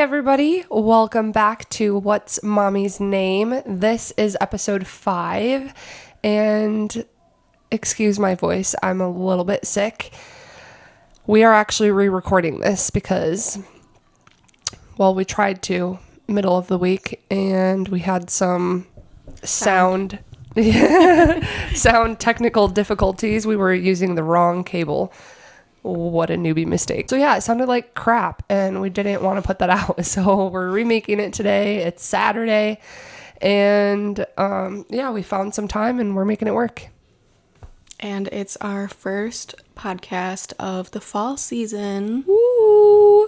everybody. Welcome back to What's Mommy's Name? This is episode 5, and excuse my voice, I'm a little bit sick. We are actually re-recording this because, well, we tried to middle of the week, and we had some sound technical difficulties. We were using the wrong cable. What a newbie mistake. So yeah, it sounded like crap and we didn't want to put that out. So we're remaking it today. It's Saturday and we found some time and we're making it work. And it's our first podcast of the fall season. Woo!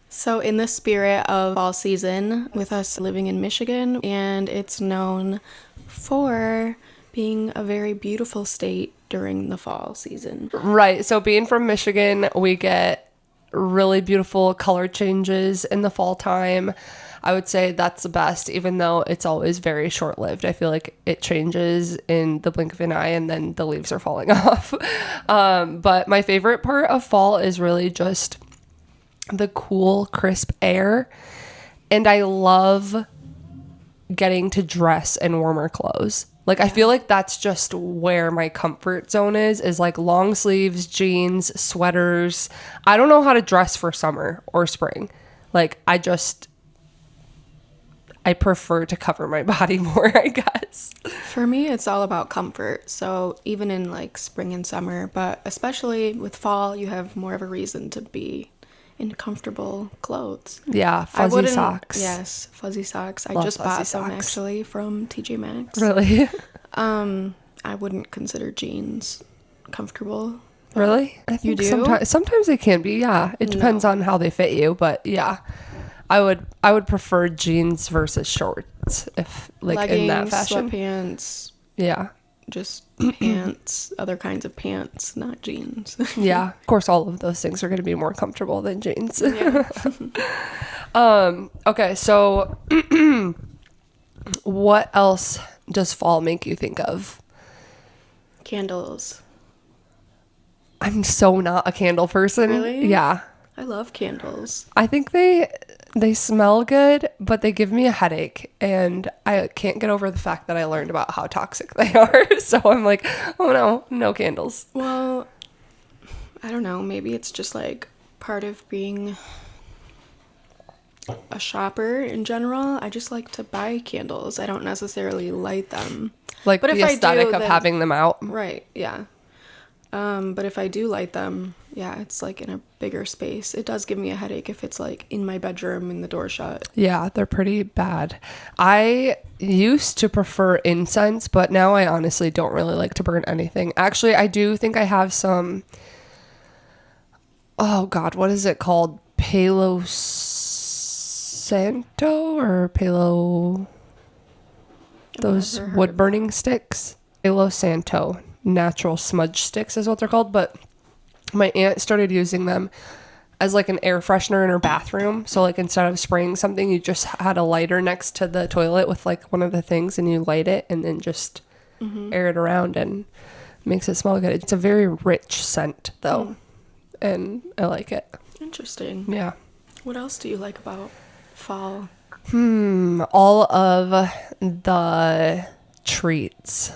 So in the spirit of fall season, with us living in Michigan, and it's known for being a very beautiful state during the fall season. Right. So being from Michigan, we get really beautiful color changes in the fall time. I would say that's the best, even though it's always very short-lived. I feel like it changes in the blink of an eye and then the leaves are falling off. But my favorite part of fall is really just the cool, crisp air. And I love getting to dress in warmer clothes. Like, I feel like that's just where my comfort zone is like long sleeves, jeans, sweaters. I don't know how to dress for summer or spring. Like, I prefer to cover my body more, I guess. For me, it's all about comfort. So even in like spring and summer, but especially with fall, you have more of a reason to be in comfortable clothes. Yeah, fuzzy socks. Yes, fuzzy socks. I Love just fuzzy bought some socks. actually from TJ Maxx. Really? I wouldn't consider jeans comfortable. Really? I think You do? Sometimes they can be, yeah. It depends on how they fit you, but yeah. I would prefer jeans versus shorts if like Leggings, in that fashion. Sweatpants, Yeah. just pants, other kinds of pants, not jeans. Yeah. Of course all of those things are going to be more comfortable than jeans. Yeah. Okay, so what else does fall make you think of? Candles. I'm so not a candle person. Really? Yeah. I love candles. I think they smell good, but they give me a headache, and I can't get over the fact that I learned about how toxic they are. So I'm like, oh no candles. Well, I don't know. Maybe it's just like part of being a shopper in general. I just like to buy candles. I don't necessarily light them. Like But the if I aesthetic do, of then- having them out. Right, yeah. But if I do light them, yeah, it's like in a bigger space. It does give me a headache if it's like in my bedroom and the door shut. Yeah, they're pretty bad. I used to prefer incense, but now I honestly don't really like to burn anything. Actually, I do think I have some, oh God, what is it called? Palo Santo or Palo, those never heard wood of burning sticks? Palo Santo natural smudge sticks is what they're called, but my aunt started using them as like an air freshener in her bathroom. So like instead of spraying something, you just had a lighter next to the toilet with like one of the things and you light it and then just air it around and makes it smell good. It's a very rich scent though. And I like it. Interesting. Yeah. What else do you like about fall? All of the treats,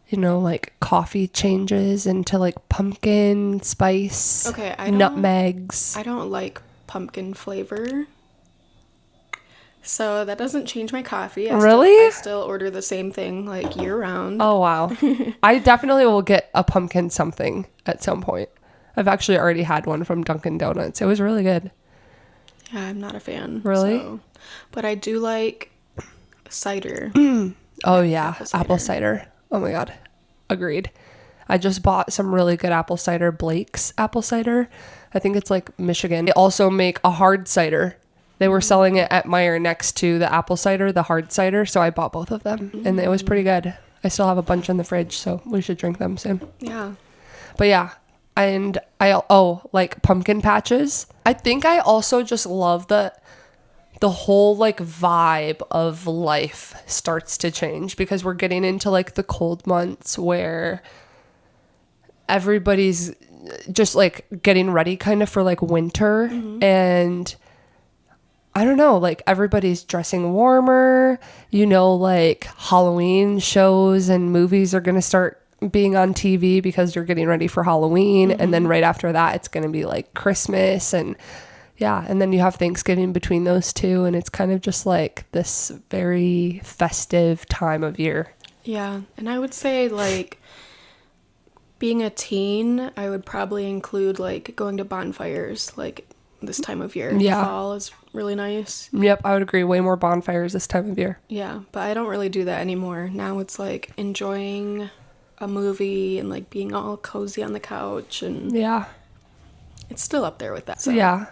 you know, like coffee changes into like pumpkin spice, Okay, I don't- nutmegs. I don't like pumpkin flavor. So that doesn't change my coffee. Really? I still order the same thing like year round. Oh, wow. I definitely will get a pumpkin something at some point. I've actually already had one from Dunkin' Donuts. It was really good. Yeah, I'm not a fan. Really? But I do like cider. Oh, yeah. Apple cider. Apple cider. Oh, my God. Agreed. I just bought some really good apple cider. Blake's apple cider. I think it's like Michigan. They also make a hard cider. They were selling it at Meijer next to the apple cider, the hard cider. So I bought both of them and it was pretty good. I still have a bunch in the fridge, so we should drink them soon. Yeah. But yeah, and like pumpkin patches. I think I also just love the whole like vibe of life starts to change because we're getting into like the cold months where everybody's just like getting ready kind of for like winter. And I don't know, like everybody's dressing warmer, like Halloween shows and movies are going to start being on TV because you're getting ready for Halloween. And then right after that, it's going to be like Christmas and yeah. And then you have Thanksgiving between those two. And it's kind of just like this very festive time of year. Yeah. And I would say like being a teen, I would probably include like going to bonfires like this time of year. Yeah. Fall is really nice. Yep. I would agree. Way more bonfires this time of year. Yeah. But I don't really do that anymore. Now it's like enjoying a movie and like being all cozy on the couch, and Yeah. it's still up there with that. So. Yeah.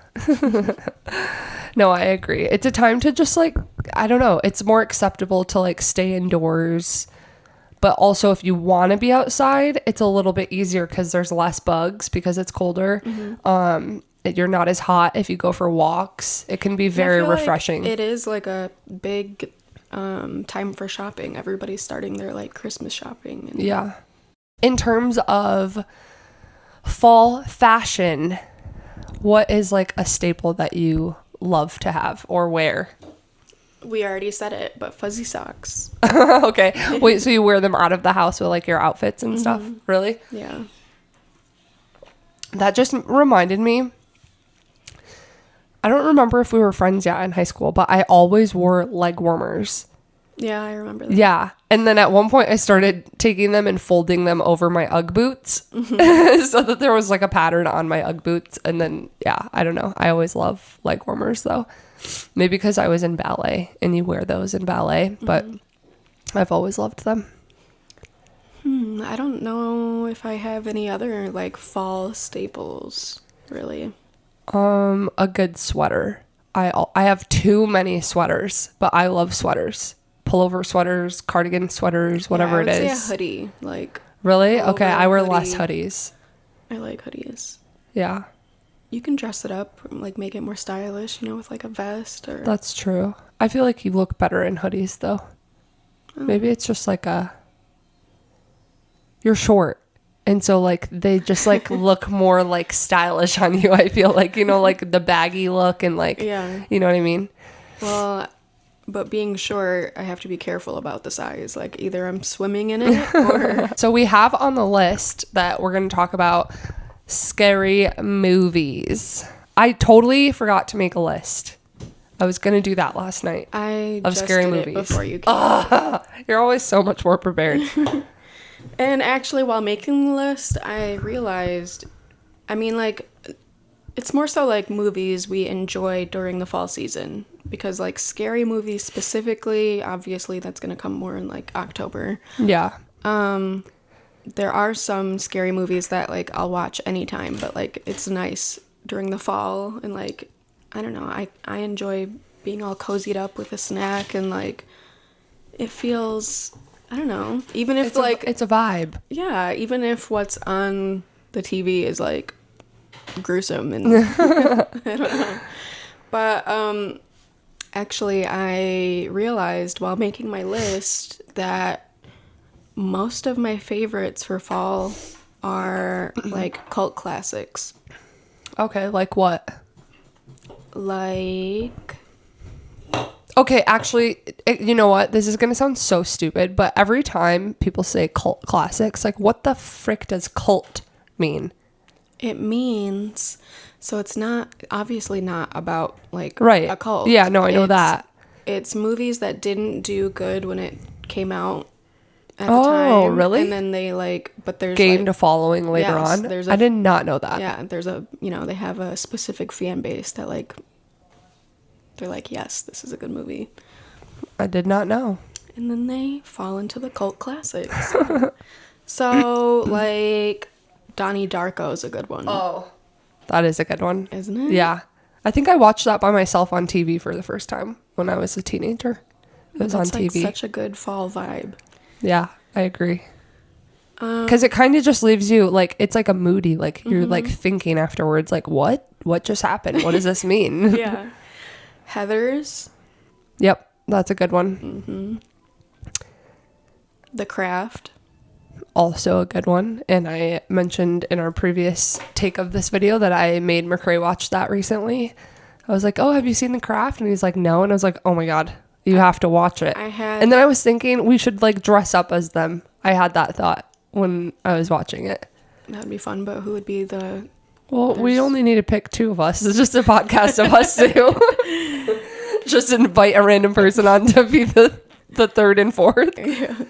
No, I agree. It's a time to just like, I don't know, it's more acceptable to like stay indoors. But also if you want to be outside, it's a little bit easier because there's less bugs because it's colder. You're not as hot if you go for walks. It can be very refreshing. Like it is like a big time for shopping. Everybody's starting their like Christmas shopping. And Yeah. In terms of fall fashion, what is like a staple that you love to have or wear? We already said it, but fuzzy socks. Okay. Wait, so you wear them out of the house with like your outfits and stuff? Really? Yeah. That just reminded me. I don't remember if we were friends yet in high school, but I always wore leg warmers. Yeah, I remember that. Yeah. And then at one point I started taking them and folding them over my Ugg boots so that there was like a pattern on my Ugg boots. And then, yeah, I don't know. I always love leg warmers though. Maybe because I was in ballet and you wear those in ballet, but I've always loved them. I don't know if I have any other like fall staples, really. A good sweater. I have too many sweaters, but I love sweaters. Pullover sweaters, cardigan sweaters, whatever it is. I would say a hoodie, like. Really? Okay, I wear hoodie. less hoodies. I like hoodies. Yeah. You can dress it up, like make it more stylish, with like a vest or. That's true. I feel like you look better in hoodies though. Maybe it's just like you're short. And so like they just like look more like stylish on you. I feel like, like the baggy look and like, Yeah. You know what I mean? Well, but being short, I have to be careful about the size. Like either I'm swimming in it or. So we have on the list that we're going to talk about scary movies. I totally forgot to make a list. I was going to do that last night. I of just scary did movies. it before you came. You're always so much more prepared. And actually, while making the list, I realized, like, it's more so like movies we enjoy during the fall season. Because, like, scary movies specifically, obviously, that's going to come more in, like, October. Yeah. There are some scary movies that, like, I'll watch anytime. But, like, it's nice during the fall. And, like, I don't know. I enjoy being all cozied up with a snack. And, like, it feels... I don't know. Even if it's a vibe. Yeah, even if what's on the TV is like gruesome and I don't know. But actually I realized while making my list that most of my favorites for fall are like cult classics. Okay, like what? Like Okay, actually, you know what? This is going to sound so stupid, but every time people say cult classics, like, what the frick does cult mean? it means so it's not obviously not about like Right. a cult. Yeah, no, I know that. It's movies that didn't do good when it came out at the Oh, time. really? And then they but there's Gained like, a following later yes, on. there's I did not know that. yeah, there's they have a specific fan base that like they're like, yes, this is a good movie. I did not know. And then they fall into the cult classics. So like Donnie Darko is a good one. Oh, that is a good one. Isn't it? Yeah. I think I watched that by myself on TV for the first time when I was a teenager. It was That's on like TV. such a good fall vibe. Yeah, I agree. Because it kind of just leaves you like, it's like a moody, like you're like thinking afterwards, like, what just happened? What does this mean? Yeah. Heathers, Yep, that's a good one. The Craft. Also a good one. And I mentioned in our previous take of this video that I made McCray watch that recently. I was like, oh, have you seen The Craft? And he's like, no. And I was like, oh my God, you have to watch it. And then I was thinking we should like dress up as them. I had that thought when I was watching it. That'd be fun, but who would be the... Well, we only need to pick 2 of us. It's just a podcast of us 2. Just invite a random person on to be the 3rd and 4th.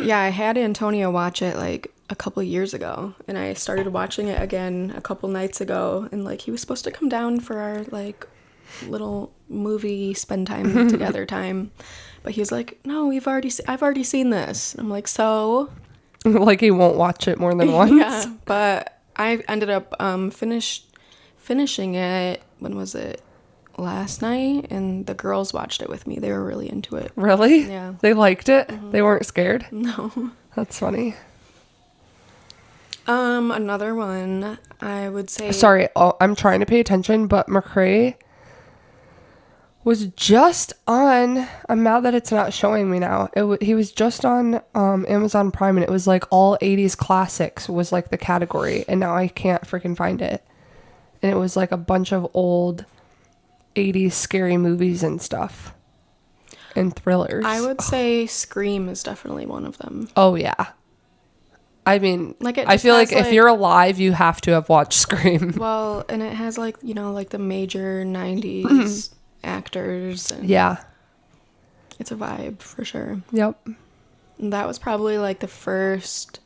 Yeah, I had Antonio watch it like a couple years ago, and I started watching it again a couple nights ago, and like he was supposed to come down for our like little movie spend time together time, but he was like, no, I've already seen this. I'm like, so like he won't watch it more than once. Yeah, but I ended up finishing it. When was it? Last night, and the girls watched it with me. They were really into it. Really? Yeah. They liked it? They weren't scared? No. That's funny. Another one, I would say... Sorry, I'm trying to pay attention, but McRae was just on... I'm mad that it's not showing me now. He was just on Amazon Prime, and it was like all 80s classics was like the category, and now I can't freaking find it. And it was like a bunch of old 80s scary movies and stuff. And thrillers. I would say Scream is definitely one of them. Oh, yeah. I mean, like I feel like if you're alive, you have to have watched Scream. Well, and it has like, you know, like the major 90s actors. And yeah. It's a vibe for sure. Yep. And that was probably like the first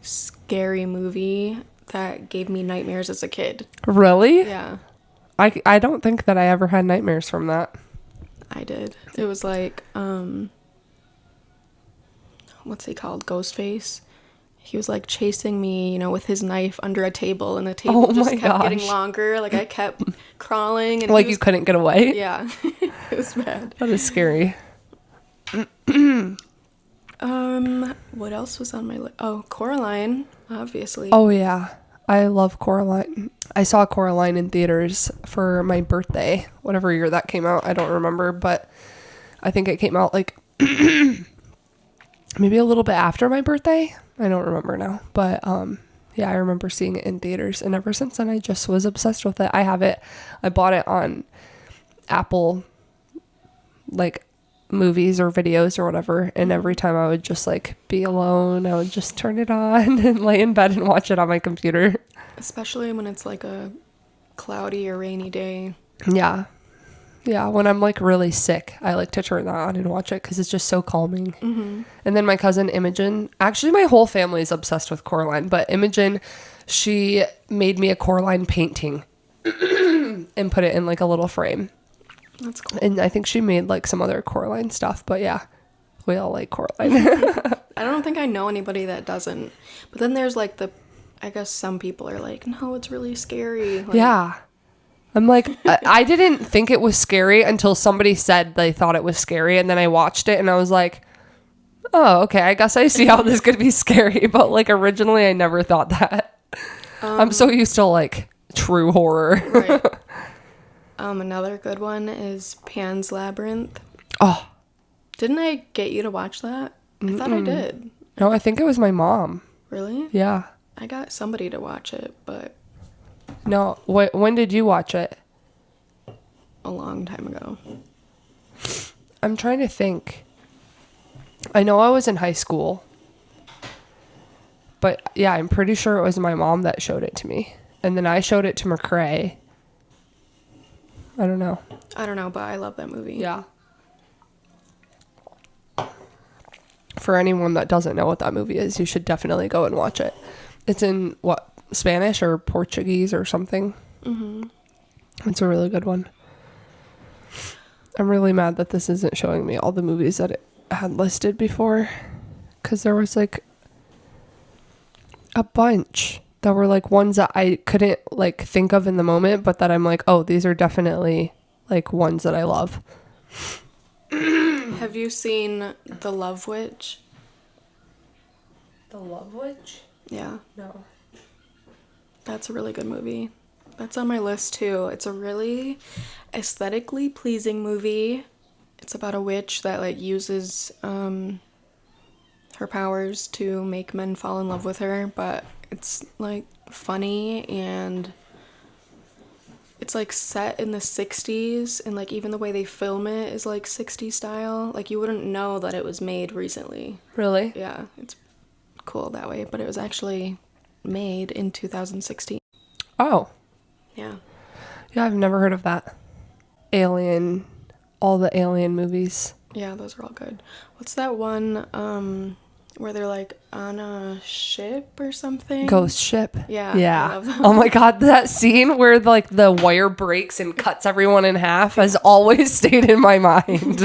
scary movie that gave me nightmares as a kid. Really? Yeah. I don't think that I ever had nightmares from that. I did. It was like, what's he called? Ghostface. He was like chasing me, you know, with his knife under a table, and the table just kept getting longer. Like I kept crawling, and like you couldn't get away. Yeah, it was bad. That is scary. What else was on my list? Oh, Coraline, obviously. Oh yeah, I love Coraline. I saw Coraline in theaters for my birthday, whatever year that came out. I don't remember, but I think it came out like maybe a little bit after my birthday. I don't remember now, but yeah, I remember seeing it in theaters, and ever since then I just was obsessed with it. I bought it on Apple like movies or videos or whatever, and every time I would just like be alone, I would just turn it on and lay in bed and watch it on my computer. Especially when it's like a cloudy or rainy day. Yeah. Yeah, when I'm like really sick, I like to turn that on and watch it because it's just so calming. Mm-hmm. And then my cousin Imogen, actually my whole family is obsessed with Coraline, but Imogen, she made me a Coraline painting and put it in like a little frame. That's cool. And I think she made like some other Coraline stuff, but yeah, we all like Coraline. I don't think I know anybody that doesn't. But then there's like I guess some people are like, no, it's really scary. Like, yeah. I'm like, I didn't think it was scary until somebody said they thought it was scary. And then I watched it and I was like, oh, okay, I guess I see how this could be scary. But like originally I never thought that. I'm so used to like true horror. Right. Another good one is Pan's Labyrinth. Oh. Didn't I get you to watch that? I thought I did. No, I think it was my mom. Really? Yeah. I got somebody to watch it, but... No, when did you watch it? A long time ago. I'm trying to think. I know I was in high school. But yeah, I'm pretty sure it was my mom that showed it to me. And then I showed it to McRae. I don't know, but I love that movie. Yeah. For anyone that doesn't know what that movie is, you should definitely go and watch it. It's in, what, Spanish or Portuguese or something? Mm-hmm. It's a really good one. I'm really mad that this isn't showing me all the movies that it had listed before. Because there was, like, a bunch that were, like, ones that I couldn't, like, think of in the moment, but that I'm like, oh, these are definitely, like, ones that I love. Have you seen The Love Witch? The Love Witch? Yeah. No. That's a really good movie. That's on my list too. It's a really aesthetically pleasing movie. It's about a witch that like uses her powers to make men fall in love with her, but it's like funny and It's like set in the 60s, and like even the way they film it is like 60s style. Like you wouldn't know that it was made recently. Really? Yeah, it's cool that way, but it was actually made in 2016. Oh. Yeah. Yeah, I've never heard of that. Alien, all the Alien movies. Yeah, those are all good. What's that one where they're like on a ship or something? Ghost Ship. Yeah. Yeah. I love that Oh my God, that scene where like the wire breaks and cuts everyone in half has always stayed in my mind.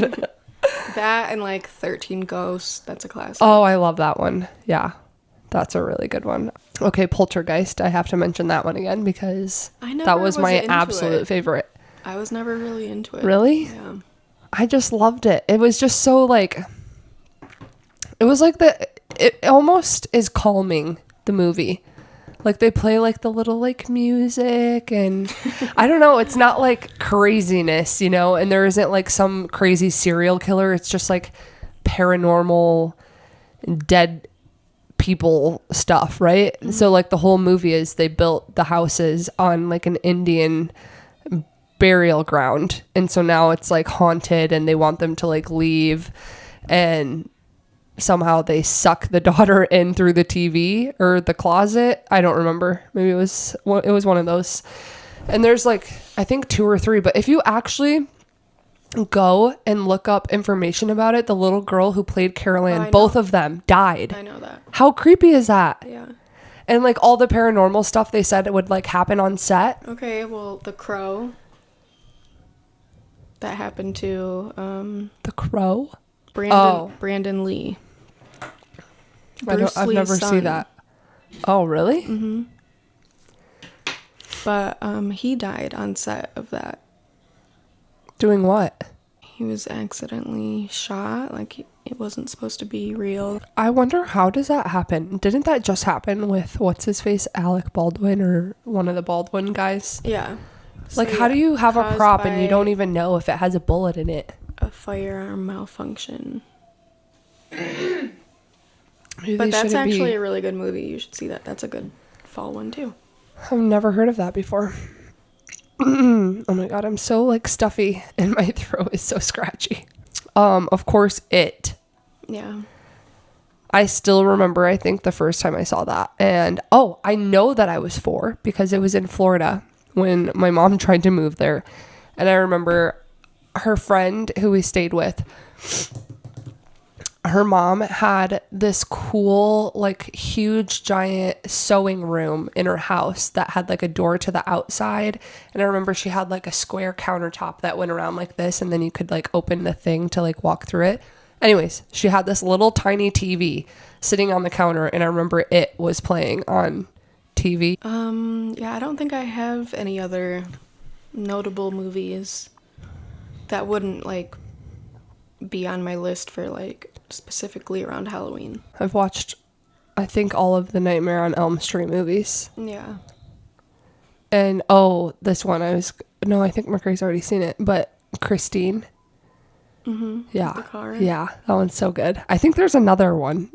That and like 13 Ghosts. That's a classic. Oh, I love that one. Yeah. That's a really good one. Okay, Poltergeist. I have to mention that one again because that was my absolute favorite. I was never really into it. Really? Yeah. I just loved it. It was just so like, it was like it almost is calming, the movie. Like they play like the little like music and I don't know, it's not like craziness, you know, and there isn't like some crazy serial killer. It's just like paranormal dead people stuff, right? Mm-hmm. So like the whole movie is they built the houses on like an Indian burial ground, and so now it's like haunted and they want them to like leave, and somehow they suck the daughter in through the TV or the closet. I don't remember. Maybe it was one of those. And there's like I think 2 or 3, but if you actually go and look up information about it, the little girl who played Carol Ann, both of them died. I know that. How creepy is that? Yeah. And like all the paranormal stuff they said it would like happen on set. Okay, well, The Crow. That happened to The Crow? Brandon Lee. I've never seen that. Oh, really? Mm-hmm. But he died on set of that. Doing what? He was accidentally shot. Like it wasn't supposed to be real. I wonder how does that happen? Didn't that just happen with what's his face, Alec Baldwin, or one of the Baldwin guys? Yeah. Like how do you have a prop and you don't even know if it has a bullet in it? A firearm malfunction. Maybe but that's actually a really good movie. You should see that. That's a good fall one too. I've never heard of that before. Oh my God, I'm so like stuffy and my throat is so scratchy. Of course, It. Yeah. I still remember, I think, the first time I saw that. And, I know that I was 4 because it was in Florida when my mom tried to move there. And I remember her friend who we stayed with, her mom had this cool, like, huge, giant sewing room in her house that had, like, a door to the outside. And I remember she had, like, a square countertop that went around like this. And then you could, like, open the thing to, like, walk through it. Anyways, she had this little tiny TV sitting on the counter, and I remember It was playing on TV. Yeah, I don't think I have any other notable movies that wouldn't, like, be on my list for, like, specifically around Halloween. I've watched, I think, all of the Nightmare on Elm Street movies. Yeah. And, this one, I think McCray's already seen it, but Christine. Mm-hmm. Yeah. The car. Yeah, that one's so good. I think there's another one.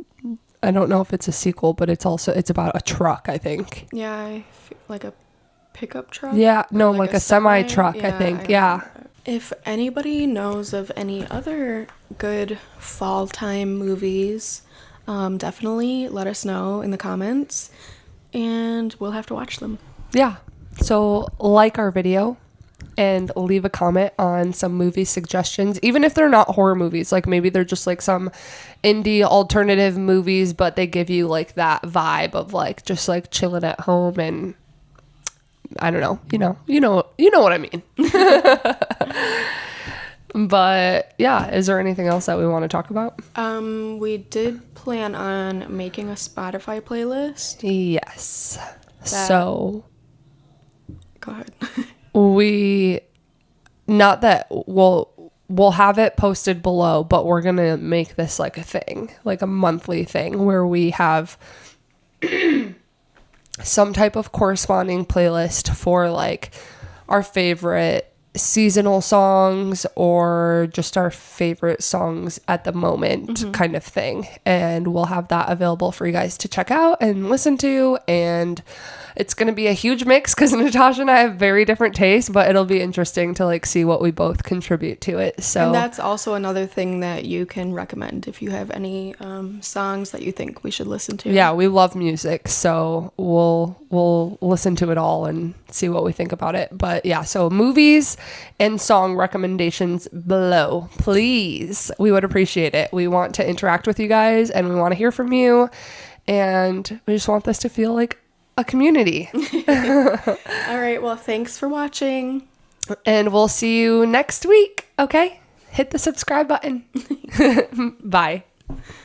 I don't know if it's a sequel, but it's about a truck, I think. Yeah, like a pickup truck? Yeah, no, like a semi truck, yeah, I think. Yeah. If anybody knows of any other good fall time movies, definitely let us know in the comments and we'll have to watch them. Yeah. So like our video and leave a comment on some movie suggestions, even if they're not horror movies. Like maybe they're just like some indie alternative movies, but they give you like that vibe of like just like chilling at home, and I don't know, you know what I mean. But yeah, is there anything else that we want to talk about? We did plan on making a Spotify playlist. Yes. So go ahead. we'll have it posted below, but we're gonna make this like a thing, like a monthly thing where we have some type of corresponding playlist for like our favorite seasonal songs or just our favorite songs at the moment kind of thing. And we'll have that available for you guys to check out and listen to. And it's going to be a huge mix because Natasha and I have very different tastes, but it'll be interesting to like see what we both contribute to it. So And that's also another thing that you can recommend if you have any songs that you think we should listen to. yeah, we love music, so we'll listen to it all and see what we think about it. But yeah, so movies and song recommendations below, please. We would appreciate it. We want to interact with you guys and we want to hear from you, and we just want this to feel like a community. All right, well, thanks for watching. And we'll see you next week. Okay? Hit the subscribe button. Bye.